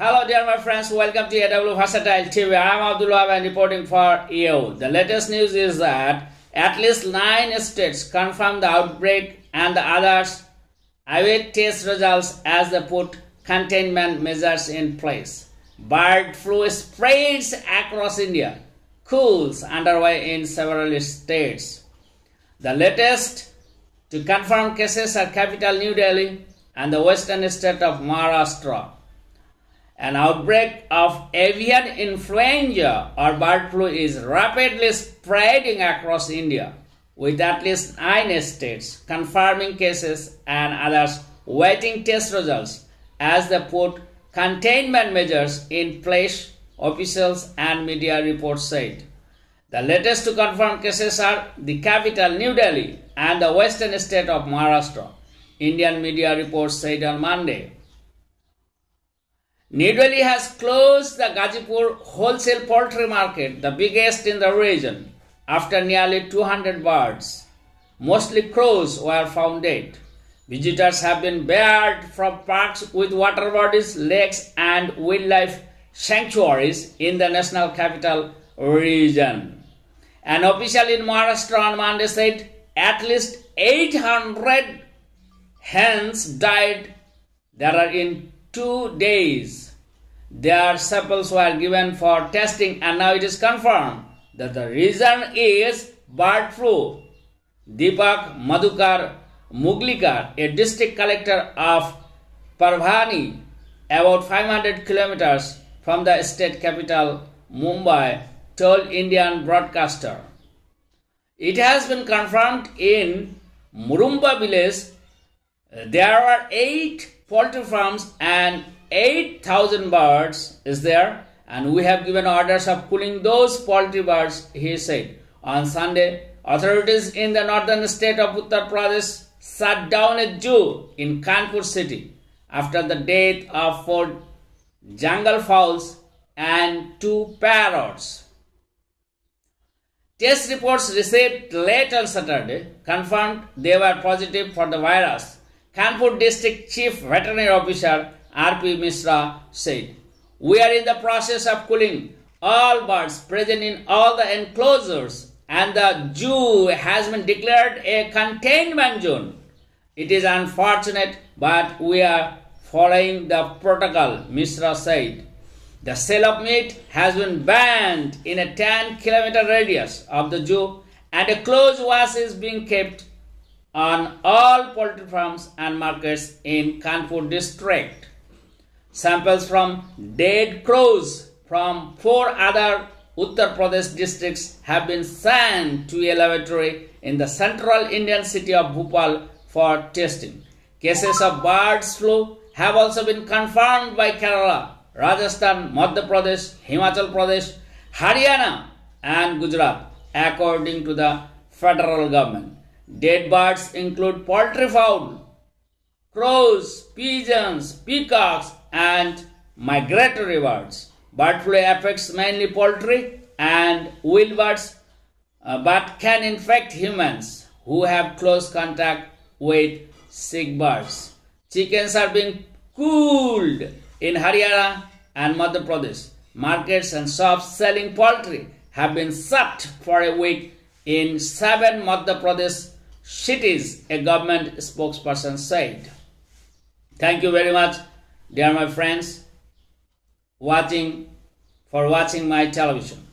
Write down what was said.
Hello dear my friends, welcome to AW Versatile TV. I am Abdul Wahab and reporting for you. The latest news is that at least 9 states confirmed the outbreak and the others await test results as they put containment measures in place. Bird flu spreads across India. Cools underway in several states. The latest to confirm cases are capital New Delhi and the western state of Maharashtra. An outbreak of avian influenza or bird flu is rapidly spreading across India, with at least 9 states confirming cases and others waiting test results as they put containment measures in place, officials and media reports said. The latest to confirm cases are the capital New Delhi and the western state of Maharashtra, Indian media reports said on Monday. New Delhi has closed the Gazipur wholesale poultry market, the biggest in the region, after nearly 200 birds, mostly crows, were found dead. Visitors have been barred from parks with water bodies, lakes and wildlife sanctuaries in the national capital region. An official in Maharashtra on Monday said at least 800 hens died there in 2 days. Their samples were given for testing and now it is confirmed that the reason is bird flu. Deepak Madhukar Muglikar, a district collector of Parbhani, about 500 kilometers from the state capital Mumbai, told Indian broadcaster. It has been confirmed in Murumba village. There are 8 poultry farms and 8,000 birds is there, and we have given orders of cooling those poultry birds, he said. On Sunday, authorities in the northern state of Uttar Pradesh shut down a zoo in Kanpur city after the death of 4 jungle fowls and 2 parrots. Test reports received late on Saturday confirmed they were positive for the virus. Kanpur District Chief Veterinary Officer R.P. Mishra said, "We are in the process of cooling all birds present in all the enclosures and the zoo has been declared a containment zone. It is unfortunate but we are following the protocol," Mishra said. The sale of meat has been banned in a 10-kilometer radius of the zoo and a close watch is being kept on all poultry farms and markets in Kanpur district. Samples from dead crows from 4 other Uttar Pradesh districts have been sent to a laboratory in the central Indian city of Bhopal for testing. Cases of bird flu have also been confirmed by Kerala, Rajasthan, Madhya Pradesh, Himachal Pradesh, Haryana and Gujarat, according to the federal government. Dead birds include poultry fowl, crows, pigeons, peacocks and migratory birds. Bird flu affects mainly poultry and wild birds but can infect humans who have close contact with sick birds. Chickens are being cooled in Haryana and Madhya Pradesh. Markets and shops selling poultry have been shut for a week in 7 Madhya Pradesh cities, a government spokesperson said. Thank you very much, dear my friends, for watching my television.